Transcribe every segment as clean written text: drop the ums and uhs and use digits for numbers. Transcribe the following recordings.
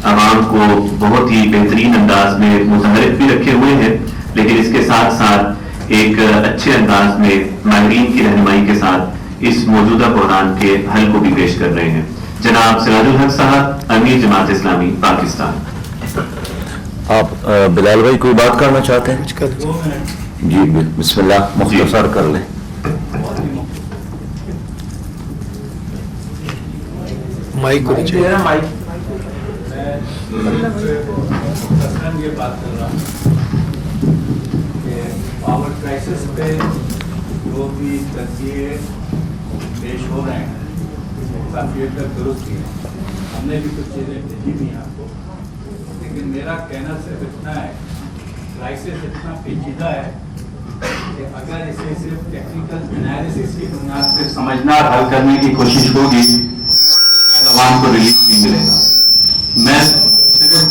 عوام کو بہت ہی بہترین انداز میں متحرک بھی رکھے ہوئے ہیں، لیکن اس کے ساتھ ساتھ ایک اچھے انداز میں ماہرین کی رہنمائی کے ساتھ اس موجودہ بحران کے حل کو بھی پیش کر رہے ہیں۔ جناب سراج الحق صاحب، امیر جماعت اسلامی پاکستان۔ آپ بلال بھائی کوئی بات کرنا چاہتے ہیں؟ جی بسم اللہ، مختصر کر لیں۔ مائک کو نیچے۔ یہ بات کر رہا ہوں کہ پاور کرائسس پہ جو بھی تجزیے پیش ہو رہے ہیں کافی حد تک درست ہی ہے، ہم نے بھی کچھ چیزیں بھیجی بھی ہیں آپ کو، لیکن میرا کہنا صرف اتنا ہے، کرائسس اتنا پیچیدہ ہے کہ اگر اسے صرف ٹیکنیکل انالیسس کی بنیاد پہ سمجھنا اور حل کرنے کی کوشش ہوگی تو عوام کو ریلیف نہیں ملے گا۔ میں صرف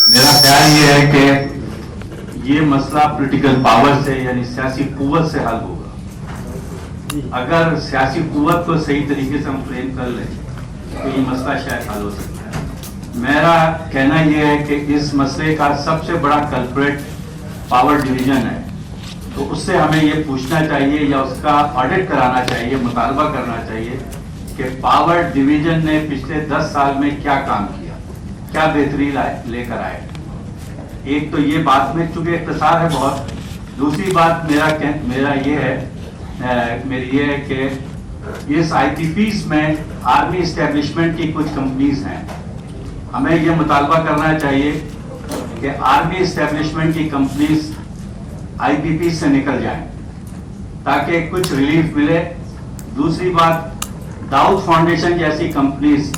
میرا خیال یہ ہے کہ یہ مسئلہ پولیٹیکل پاور سے یعنی سیاسی قوت سے حل ہوگا۔ اگر سیاسی قوت کو صحیح طریقے سے ہم فریم کر لیں تو یہ مسئلہ شاید حل ہو سکتا ہے۔ میرا کہنا یہ ہے کہ اس مسئلے کا سب سے بڑا کلپریٹ پاور ڈویژن ہے، تو اس سے ہمیں یہ پوچھنا چاہیے یا اس کا آڈٹ کرانا چاہیے، مطالبہ کرنا چاہیے کہ پاور ڈویژن نے پچھلے 10 سال میں کیا کام کیا، کیا بہتری لے کر آئے۔ ایک تو یہ بات میں چونکہ اختصار ہے بہت، دوسری بات میرا یہ ہے کہ اس آئی ٹی پیز میں آرمی اسٹیبلشمنٹ کی کچھ کمپنیز ہیں، ہمیں یہ مطالبہ کرنا چاہیے کہ آرمی اسٹیبلشمنٹ کی کمپنیز آئی پی پی سے نکل جائیں تاکہ کچھ ریلیف ملے۔ دوسری بات، داؤد فاؤنڈیشن جیسی کمپنیز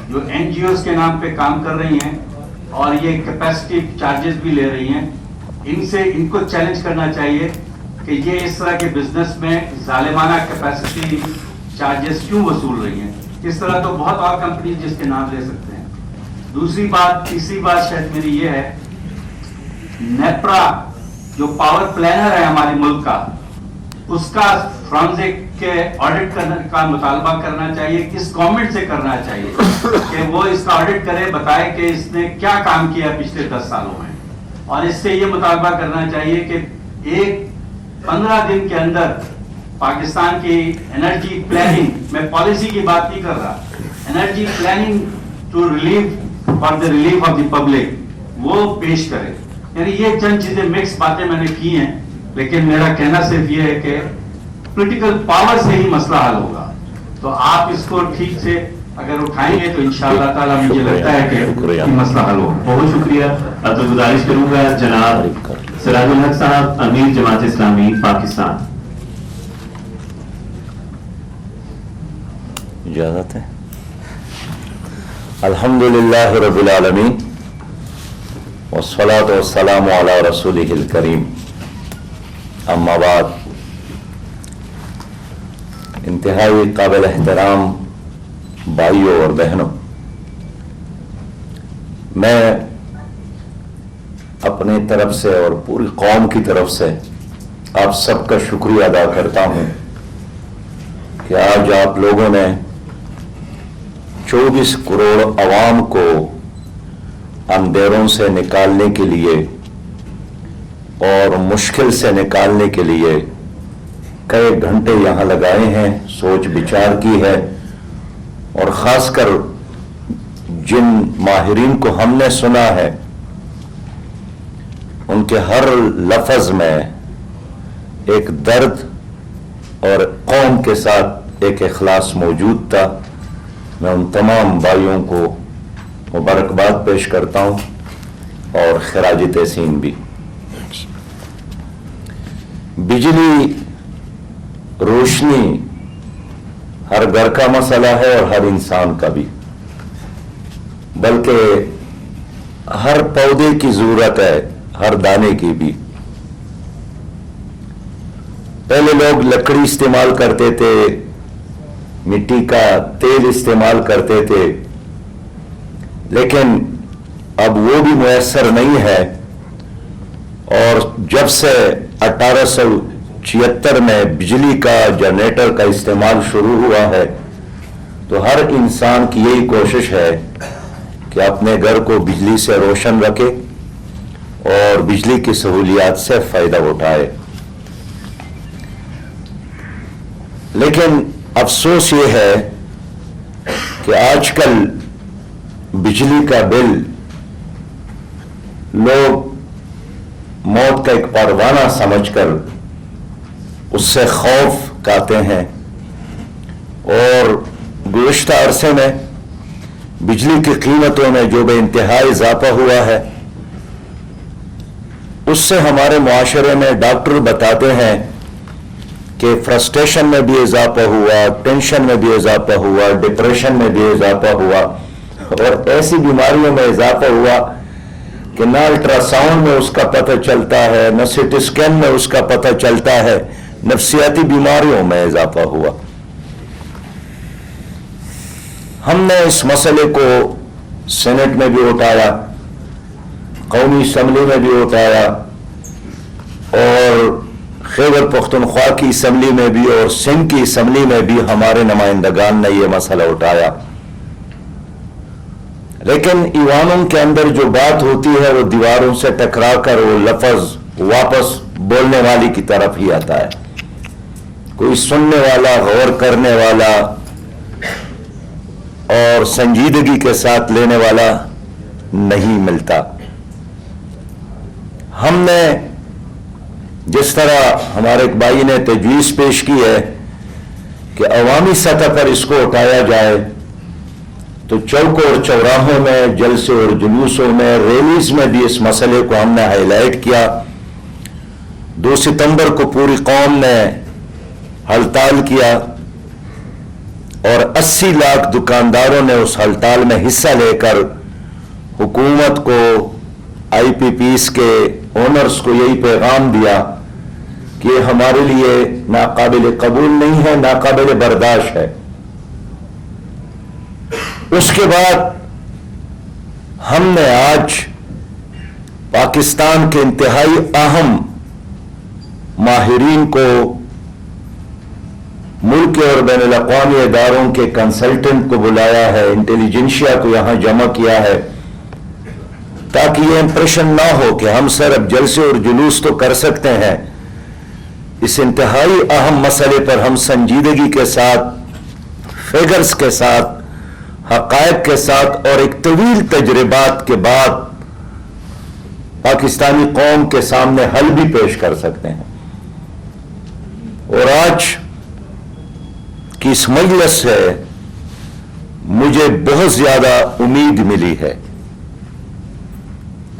جو این جی اوز کے نام پہ کام کر رہی ہیں اور یہ کیپیسٹی چارجز بھی لے رہی ہیں، ان کو چیلنج کرنا چاہیے کہ یہ اس طرح کے بزنس میں ظالمانہ کیپیسٹی چارجز کیوں وصول رہی ہیں۔ اس طرح تو بہت اور کمپنیز جس کے نام لے سکتے ہیں۔ تیسری بات شاید میری یہ ہے، نیپرا جو پاور پلانر ہے ہمارے ملک کا، اس کا فرانزک کے آڈٹ کرنے کا مطالبہ کرنا چاہیے، کس گورنمنٹ سے کرنا چاہیے کہ وہ اس کا آڈٹ کرے، بتائے کہ اس نے کیا کام کیا پچھلے 10 سالوں میں، اور اس سے یہ مطالبہ کرنا چاہیے کہ 15 دن کے اندر پاکستان کی انرجی پلاننگ، میں پالیسی کی بات نہیں کر رہا، energy planning to relief for the relief of the public وہ پیش کرے۔ یعنی یہ چند چیزیں مکس باتیں میں نے کی ہیں، لیکن میرا کہنا صرف یہ ہے کہ پولیٹیکل پاور سے ہی مسئلہ حل ہوگا، تو آپ اس کو ٹھیک سے اگر اٹھائیں گے تو انشاءاللہ تعالیٰ مجھے لگتا ہے کہ یہ مسئلہ حل ہوگا۔ بہت شکریہ۔ اب تو گزارش کروں گا جناب سراج الحق صاحب، امیر جماعت اسلامی پاکستان۔ اجازت ہے؟ الحمدللہ رب العالمین والصلاة والسلام علی رسولہ الکریم، اما بعد۔ انتہائی قابل احترام بھائیوں اور بہنوں، میں اپنی طرف سے اور پوری قوم کی طرف سے آپ سب کا شکریہ ادا کرتا ہوں کہ آج آپ لوگوں نے 24 کروڑ عوام کو اندھیروں سے نکالنے کے لیے اور مشکل سے نکالنے کے لیے کئی گھنٹے یہاں لگائے ہیں، سوچ بچار کی ہے، اور خاص کر جن ماہرین کو ہم نے سنا ہے ان کے ہر لفظ میں ایک درد اور قوم کے ساتھ ایک اخلاص موجود تھا۔ میں ان تمام بھائیوں کو مبارکباد پیش کرتا ہوں اور خراج تحسین بھی۔ بجلی، روشنی ہر گھر کا مسئلہ ہے اور ہر انسان کا بھی، بلکہ ہر پودے کی ضرورت ہے، ہر دانے کی بھی۔ پہلے لوگ لکڑی استعمال کرتے تھے، مٹی کا تیل استعمال کرتے تھے، لیکن اب وہ بھی میسر نہیں ہے، اور جب سے 1876 میں بجلی کا جنریٹر کا استعمال شروع ہوا ہے تو ہر انسان کی یہی کوشش ہے کہ اپنے گھر کو بجلی سے روشن رکھے اور بجلی کی سہولیات سے فائدہ اٹھائے. لیکن افسوس یہ ہے کہ آج کل بجلی کا بل لوگ موت کا ایک پروانہ سمجھ کر اس سے خوف کھاتے ہیں، اور گزشتہ عرصے میں بجلی کی قیمتوں میں جو بے انتہا اضافہ ہوا ہے اس سے ہمارے معاشرے میں ڈاکٹر بتاتے ہیں کہ فرسٹریشن میں بھی اضافہ ہوا، ٹینشن میں بھی اضافہ ہوا، ڈپریشن میں بھی اضافہ ہوا، اور ایسی بیماریوں میں اضافہ ہوا کہ نہ الٹرا ساؤنڈ میں اس کا پتہ چلتا ہے، نہ سی ٹی اسکین میں اس کا پتہ چلتا ہے، نفسیاتی بیماریوں میں اضافہ ہوا. ہم نے اس مسئلے کو سینٹ میں بھی اٹھایا، قومی اسمبلی میں بھی اٹھایا، اور خیبر پختونخوا کی اسمبلی میں بھی اور سندھ کی اسمبلی میں بھی ہمارے نمائندگان نے یہ مسئلہ اٹھایا. لیکن ایوانوں کے اندر جو بات ہوتی ہے وہ دیواروں سے ٹکرا کر وہ لفظ واپس بولنے والی کی طرف ہی آتا ہے. کوئی سننے والا، غور کرنے والا اور سنجیدگی کے ساتھ لینے والا نہیں ملتا. ہم نے جس طرح ہمارے ایک بھائی نے تجویز پیش کی ہے کہ عوامی سطح پر اس کو اٹھایا جائے، تو چوکوں اور چوراہوں میں، جلسے اور جلوسوں میں، ریلیز میں بھی اس مسئلے کو ہم نے ہائی لائٹ کیا. 2 ستمبر کو پوری قوم نے ہڑتال کیا اور 80 لاکھ دکانداروں نے اس ہڑتال میں حصہ لے کر حکومت کو، آئی پی پیز کے اونرز کو یہی پیغام دیا کہ یہ ہمارے لیے ناقابل قبول نہیں ہے، ناقابل برداشت ہے. اس کے بعد ہم نے آج پاکستان کے انتہائی اہم ماہرین کو، ملک اور بین الاقوامی اداروں کے کنسلٹنٹ کو بلایا ہے، انٹیلیجنشیا کو یہاں جمع کیا ہے، تاکہ یہ امپریشن نہ ہو کہ ہم صرف جلسے اور جلوس تو کر سکتے ہیں. اس انتہائی اہم مسئلے پر ہم سنجیدگی کے ساتھ، فگرز کے ساتھ، حقائق کے ساتھ اور ایک طویل تجربات کے بعد پاکستانی قوم کے سامنے حل بھی پیش کر سکتے ہیں. اور آج کی اس مجلس سے مجھے بہت زیادہ امید ملی ہے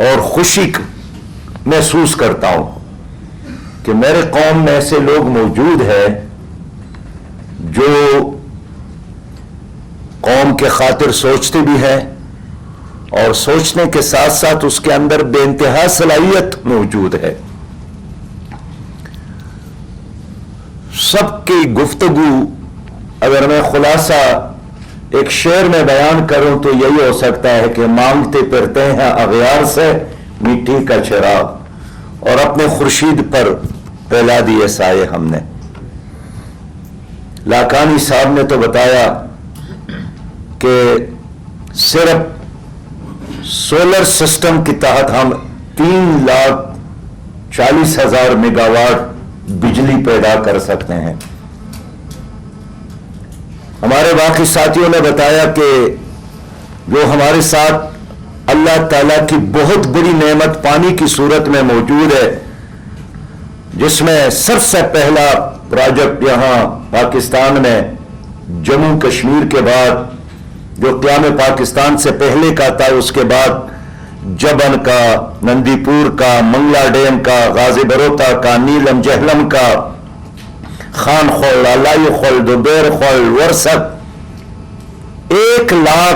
اور خوشی محسوس کرتا ہوں کہ میرے قوم میں ایسے لوگ موجود ہیں جو قوم کے خاطر سوچتے بھی ہیں، اور سوچنے کے ساتھ ساتھ اس کے اندر بے انتہا صلاحیت موجود ہے. سب کی گفتگو اگر میں خلاصہ ایک شعر میں بیان کروں تو یہی ہو سکتا ہے کہ مانگتے پھرتے ہیں اغیار سے مٹی کا چراغ، اور اپنے خورشید پر پھیلا دیے سائے ہم نے. لاکانی صاحب نے تو بتایا کہ صرف سولر سسٹم کے تحت ہم 3,40,000 میگا واٹ بجلی پیدا کر سکتے ہیں. ہمارے باقی ساتھیوں نے بتایا کہ جو ہمارے ساتھ اللہ تعالیٰ کی بہت بڑی نعمت پانی کی صورت میں موجود ہے، جس میں سب سے پہلا پروجیکٹ یہاں پاکستان میں جموں کشمیر کے بعد جو قیام پاکستان سے پہلے کا تھا، اس کے بعد جبن کا، نندی پور کا، منگلا ڈیم کا، غازی بروتا کا، نیلم جہلم کا، خان خول، الائی خول، دوبیر خول، ورسک 1,00,000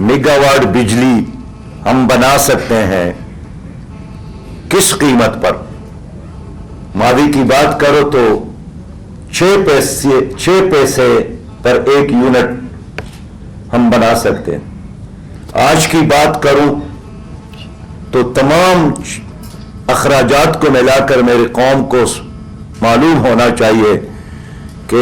میگا واٹ بجلی ہم بنا سکتے ہیں. کس قیمت پر؟ ماضی کی بات کرو تو 6 پیسے پر 1 یونٹ ہم بنا سکتے ہیں. آج کی بات کروں تو تمام اخراجات کو ملا کر میری قوم کو معلوم ہونا چاہیے کہ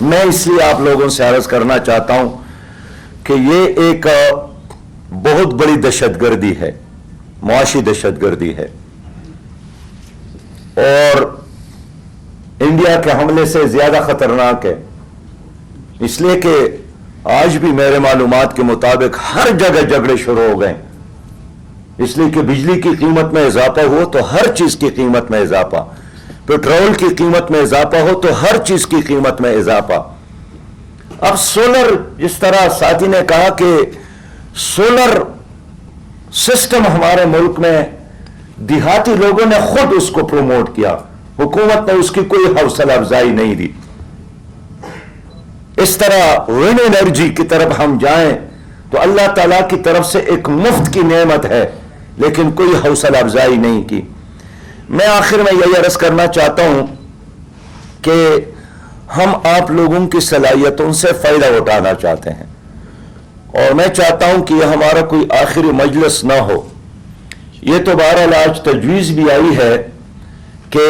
میں اس لیے آپ لوگوں سے عرض کرنا چاہتا ہوں کہ یہ ایک بہت بڑی دہشت گردی ہے، معاشی دہشت گردی ہے، اور انڈیا کے حملے سے زیادہ خطرناک ہے، اس لیے کہ آج بھی میرے معلومات کے مطابق ہر جگہ جھگڑے شروع ہو گئے، اس لیے کہ بجلی کی قیمت میں اضافہ ہو تو ہر چیز کی قیمت میں اضافہ، پیٹرول کی قیمت میں اضافہ ہو تو ہر چیز کی قیمت میں اضافہ۔ اب سولر، جس طرح ساتھی نے کہا کہ سولر سسٹم ہمارے ملک میں دیہاتی لوگوں نے خود اس کو پروموٹ کیا، حکومت نے اس کی کوئی حوصلہ افزائی نہیں دی۔ اس طرح ون انرجی کی طرف ہم جائیں تو اللہ تعالیٰ کی طرف سے ایک مفت کی نعمت ہے، لیکن کوئی حوصلہ افزائی نہیں کی۔ میں آخر میں یہ عرض کرنا چاہتا ہوں کہ ہم آپ لوگوں کی صلاحیتوں سے فائدہ اٹھانا چاہتے ہیں، اور میں چاہتا ہوں کہ یہ ہمارا کوئی آخری مجلس نہ ہو۔ یہ تو بہرحال آج تجویز بھی آئی ہے کہ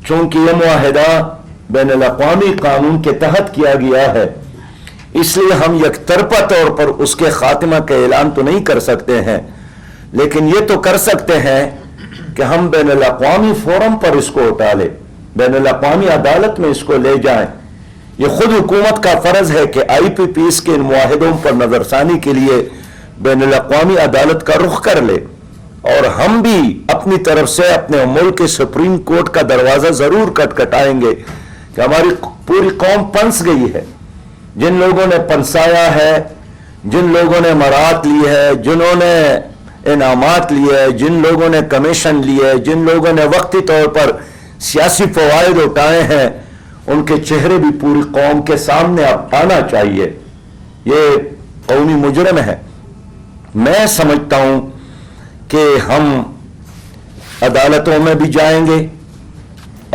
چونکہ یہ معاہدہ بین الاقوامی قانون کے تحت کیا گیا ہے، اس لیے ہم یک طرفہ طور پر اس کے خاتمہ کا اعلان تو نہیں کر سکتے ہیں، لیکن یہ تو کر سکتے ہیں کہ ہم بین الاقوامی فورم پر اس کو اٹھا لیں، بین الاقوامی عدالت میں اس کو لے جائیں۔ یہ خود حکومت کا فرض ہے کہ آئی پی پیس کے ان معاہدوں پر نظر ثانی کے لیے بین الاقوامی عدالت کا رخ کر لے، اور ہم بھی اپنی طرف سے اپنے ملک کے سپریم کورٹ کا دروازہ ضرور کٹکھٹائیں گے کہ ہماری پوری قوم پنس گئی ہے، جن لوگوں نے پنسایا ہے، جن لوگوں نے مرات لی ہے، جنہوں نے انعامات لیے ہیں، جن لوگوں نے کمیشن لیے، جن لوگوں نے وقتی طور پر سیاسی فوائد اٹھائے ہیں، ان کے چہرے بھی پوری قوم کے سامنے اب آنا چاہیے۔ یہ قومی مجرم ہے۔ میں سمجھتا ہوں کہ ہم عدالتوں میں بھی جائیں گے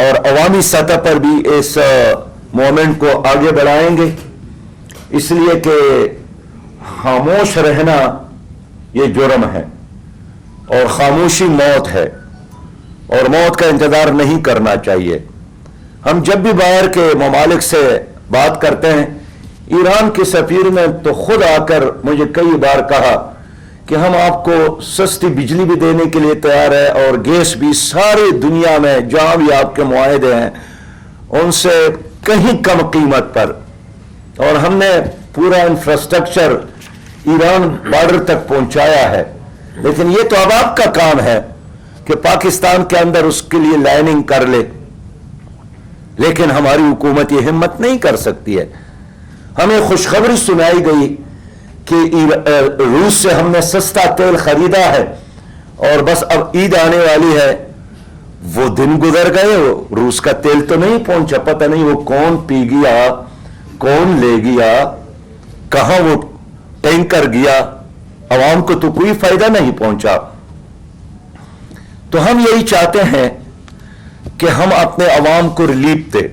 اور عوامی سطح پر بھی اس موومنٹ کو آگے بڑھائیں گے، اس لیے کہ خاموش رہنا یہ جرم ہے، اور خاموشی موت ہے، اور موت کا انتظار نہیں کرنا چاہیے۔ ہم جب بھی باہر کے ممالک سے بات کرتے ہیں، ایران کے سفیر نے تو خود آ کر مجھے کئی بار کہا کہ ہم آپ کو سستی بجلی بھی دینے کے لیے تیار ہے، اور گیس بھی، ساری دنیا میں جہاں بھی آپ کے معاہدے ہیں ان سے کہیں کم قیمت پر، اور ہم نے پورا انفراسٹرکچر ایران بارڈر تک پہنچایا ہے۔ لیکن یہ تو اب آپ کا کام ہے کہ پاکستان کے اندر اس کے لیے لائننگ کر لے، لیکن ہماری حکومت یہ ہمت نہیں کر سکتی ہے۔ ہمیں خوشخبری سنائی گئی کہ روس سے ہم نے سستا تیل خریدا ہے، اور بس اب عید آنے والی ہے، وہ دن گزر گئے، روس کا تیل تو نہیں پہنچا، پتہ نہیں وہ کون پی گیا، کون لے گیا، کہاں وہ ٹینکر گیا، عوام کو تو کوئی فائدہ نہیں پہنچا۔ تو ہم یہی چاہتے ہیں کہ ہم اپنے عوام کو ریلیف دیں۔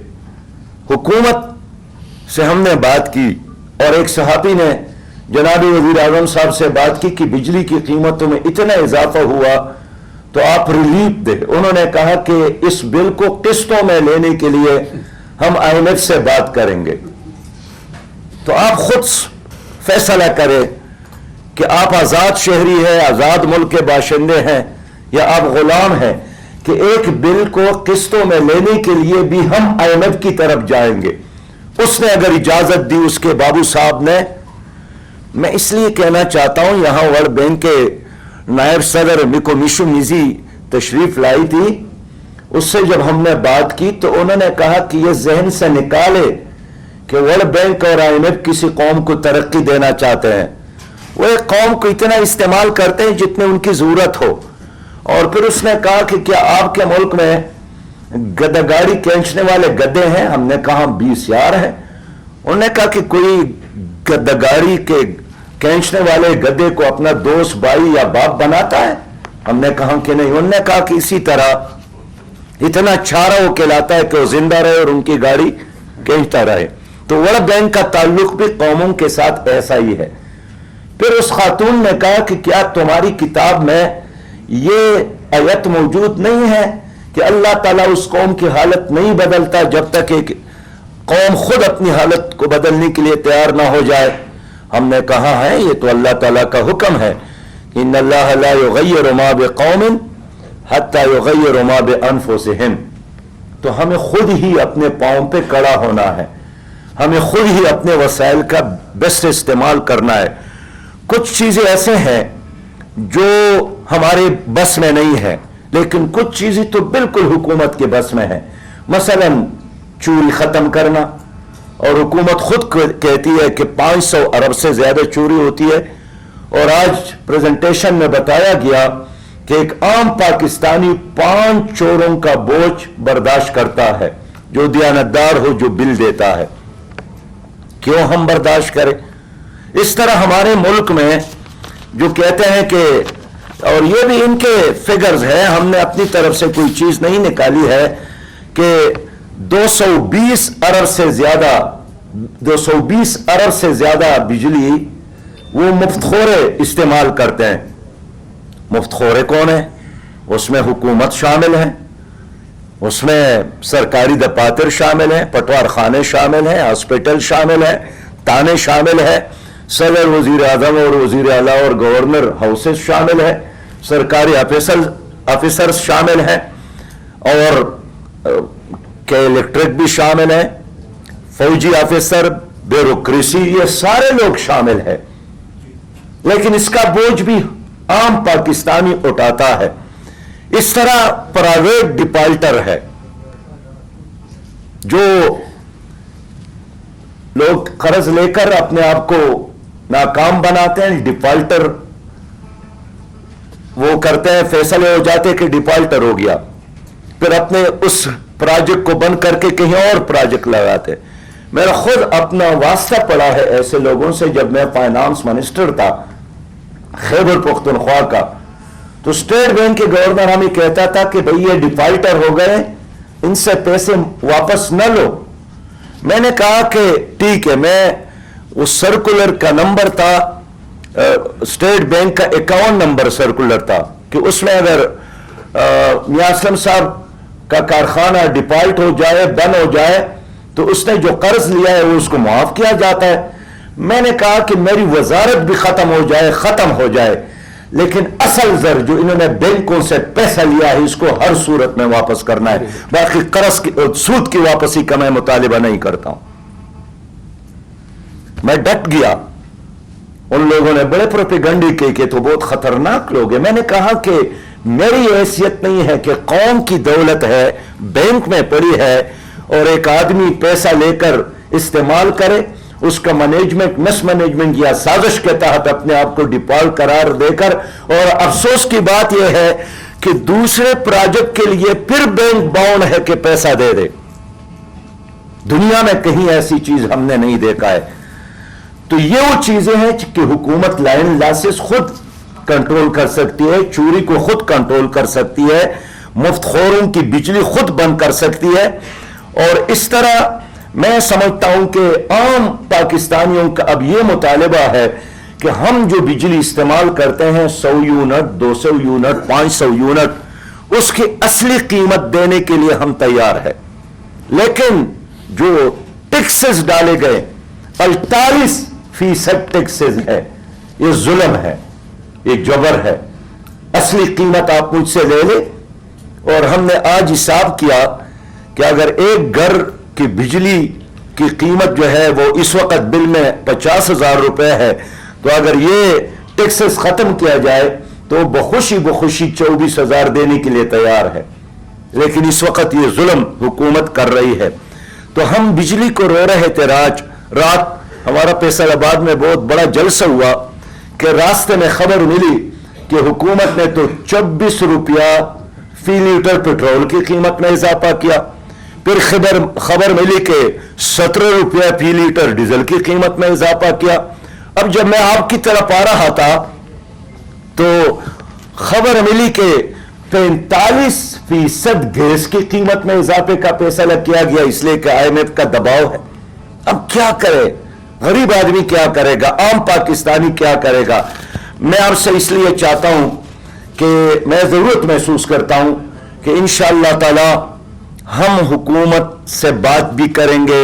حکومت سے ہم نے بات کی، اور ایک صحافی نے جناب وزیر اعظم صاحب سے بات کی کہ بجلی کی قیمتوں میں اتنا اضافہ ہوا تو آپ ریلیف دیں۔ انہوں نے کہا کہ اس بل کو قسطوں میں لینے کے لیے ہم IMF سے بات کریں گے۔ تو آپ خود فیصلہ کریں کہ آپ آزاد شہری ہیں، آزاد ملک کے باشندے ہیں، یا آپ غلام ہیں، کہ ایک بل کو قسطوں میں لینے کے لیے بھی ہم IMF کی طرف جائیں گے۔ اس نے اگر اجازت دی، اس کے بابو صاحب نے۔ میں اس لیے کہنا چاہتا ہوں، یہاں ورلڈ بینک کے نائب صدر میکومیشو میزی تشریف لائی تھی، اس سے جب ہم نے بات کی تو انہوں نے کہا کہ یہ ذہن سے نکالے کہ ورلڈ بینک اور IMF کسی قوم کو ترقی دینا چاہتے ہیں۔ وہ ایک قوم کو اتنا استعمال کرتے ہیں جتنے ان کی ضرورت ہو۔ اور پھر اس نے کہا کہ کیا آپ کے ملک میں گدہ گاڑی کھینچنے والے گدے ہیں؟ ہم نے کہا 20 یار ہیں۔ انہوں نے کہا کہ کوئی گدہ گاڑی کے کھینچنے والے گدے کو اپنا دوست، بھائی یا باپ بناتا ہے؟ ہم نے کہا کہ نہیں۔ انہوں نے کہا کہ اسی طرح اتنا چھارا وہ کہلاتا ہے کہ وہ زندہ رہے اور ان کی گاڑی کھینچتا رہے۔ تو ورلڈ بینک کا تعلق بھی قوموں کے ساتھ ایسا ہی ہے۔ پھر اس خاتون نے کہا کہ کیا تمہاری کتاب میں یہ آیت موجود نہیں ہے کہ اللہ تعالیٰ اس قوم کی حالت نہیں بدلتا جب تک ایک قوم خود اپنی حالت کو بدلنے کے لیے تیار نہ ہو جائے. ہم نے کہا ہے یہ تو اللہ تعالیٰ کا حکم ہے، ان اللہ لا یغیر ما بقوم حتی یغیر ما بانفسہم. تو ہمیں خود ہی اپنے پاؤں پہ کڑا ہونا ہے، ہمیں خود ہی اپنے وسائل کا بیسٹ استعمال کرنا ہے. کچھ چیزیں ایسے ہیں جو ہمارے بس میں نہیں ہے، لیکن کچھ چیزیں تو بالکل حکومت کے بس میں ہیں. مثلا چوری ختم کرنا، اور حکومت خود کہتی ہے کہ 500 ارب سے زیادہ چوری ہوتی ہے. اور آج پریزنٹیشن میں بتایا گیا کہ ایک عام پاکستانی 5 چوروں کا بوجھ برداشت کرتا ہے، جو دیانتدار ہو، جو بل دیتا ہے. کیوں ہم برداشت کریں؟ اس طرح ہمارے ملک میں جو کہتے ہیں کہ، اور یہ بھی ان کے فگرز ہیں، ہم نے اپنی طرف سے کوئی چیز نہیں نکالی ہے، کہ 220 ارب سے زیادہ بجلی وہ مفت خورے استعمال کرتے ہیں. مفت خورے کون ہیں؟ اس میں حکومت شامل ہے، اس میں سرکاری دفاتر شامل ہیں، پٹوار خانے شامل ہیں، ہاسپٹل شامل ہیں، تانے شامل ہیں، صدر، وزیر اعظم اور وزیر اعلیٰ اور گورنر ہاؤسز شامل ہیں، سرکاری آفیسرز شامل ہیں، اور کہ الیکٹرک بھی شامل ہیں، فوجی آفیسر، بیوروکریسی، یہ سارے لوگ شامل ہیں. لیکن اس کا بوجھ بھی عام پاکستانی اٹھاتا ہے. اس طرح پرائیویٹ ڈیفالٹر ہے، جو لوگ قرض لے کر اپنے آپ کو ناکام بناتے ہیں. ڈیفالٹر وہ کرتے ہیں، فیصلے ہو جاتے کہ ڈیفالٹر ہو گیا، پھر اپنے اس پروجیکٹ کو بند کر کے کہیں اور پروجیکٹ لگاتے. میرا خود اپنا واسطہ پڑا ہے ایسے لوگوں سے. جب میں فائنانس منسٹر تھا خیبر پختونخوا کا، تو اسٹیٹ بینک کے گورنر ہمیں کہتا تھا کہ بھئی یہ ڈیفالٹر ہو گئے، ان سے پیسے واپس نہ لو. میں نے کہا کہ ٹھیک ہے. میں اس سرکولر کا نمبر تھا، اسٹیٹ بینک کا 51 نمبر سرکولر تھا، کہ اس میں اگر میاں اسلم صاحب کا کارخانہ ڈیفالٹ ہو جائے، بند ہو جائے، تو اس نے جو قرض لیا ہے وہ اس کو معاف کیا جاتا ہے. میں نے کہا کہ میری وزارت بھی ختم ہو جائے، لیکن اصل زر جو انہوں نے بینکوں سے پیسہ لیا ہے اس کو ہر صورت میں واپس کرنا ہے. باقی قرض کی سود کی واپسی کا میں مطالبہ نہیں کرتا ہوں. میں ڈٹ گیا. ان لوگوں نے بڑے پروپیگنڈی کی کہ تو بہت خطرناک لوگ ہیں. میں نے کہا کہ میری حیثیت نہیں ہے کہ قوم کی دولت ہے، بینک میں پڑی ہے، اور ایک آدمی پیسہ لے کر استعمال کرے، اس کا مینجمنٹ، مس مینجمنٹ یا سازش کے تحت اپنے آپ کو ڈیفالٹ قرار دے کر. اور افسوس کی بات یہ ہے کہ دوسرے پروجیکٹ کے لیے پھر بینک باؤنڈ ہے کہ پیسہ دے دے. دنیا میں کہیں ایسی چیز ہم نے نہیں دیکھا ہے. تو یہ وہ چیزیں ہیں کہ حکومت لائن لاسز خود کنٹرول کر سکتی ہے، چوری کو خود کنٹرول کر سکتی ہے، مفت خوروں کی بجلی خود بند کر سکتی ہے. اور اس طرح میں سمجھتا ہوں کہ عام پاکستانیوں کا اب یہ مطالبہ ہے کہ ہم جو بجلی استعمال کرتے ہیں 100 یونٹ، 200 یونٹ، 500 یونٹ، اس کی اصلی قیمت دینے کے لیے ہم تیار ہیں. لیکن جو ٹیکسز ڈالے گئے 48% ٹیکسز ہے، یہ ظلم ہے، یہ جبر ہے. اصلی قیمت آپ مجھ سے لے لیں. اور ہم نے آج حساب کیا کہ اگر ایک گھر کی بجلی کی قیمت جو ہے وہ اس وقت بل میں 50,000 روپے ہے، تو اگر یہ ٹیکسز ختم کیا جائے تو بخوشی 24,000 دینے کے لیے تیار ہے. لیکن اس وقت یہ ظلم حکومت کر رہی ہے. تو ہم بجلی کو رو رہے تھے. رات ہمارا فیصل آباد میں بہت بڑا جلسہ ہوا کہ راستے میں خبر ملی کہ حکومت نے تو 24 روپیہ فی لیٹر پیٹرول کی قیمت میں اضافہ کیا. پھر خبر ملی کہ 17 روپیہ فی لیٹر ڈیزل کی قیمت میں اضافہ کیا. اب جب میں آپ کی طرف آ رہا تھا تو خبر ملی کہ 45% گیس کی قیمت میں اضافے کا فیصلہ کیا گیا، اس لیے کہ IMF کا دباؤ ہے. اب کیا کرے غریب آدمی، کیا کرے گا عام پاکستانی، کیا کرے گا؟ میں آپ سے اس لیے چاہتا ہوں کہ میں ضرورت محسوس کرتا ہوں کہ انشاءاللہ تعالی ہم حکومت سے بات بھی کریں گے،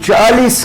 40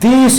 30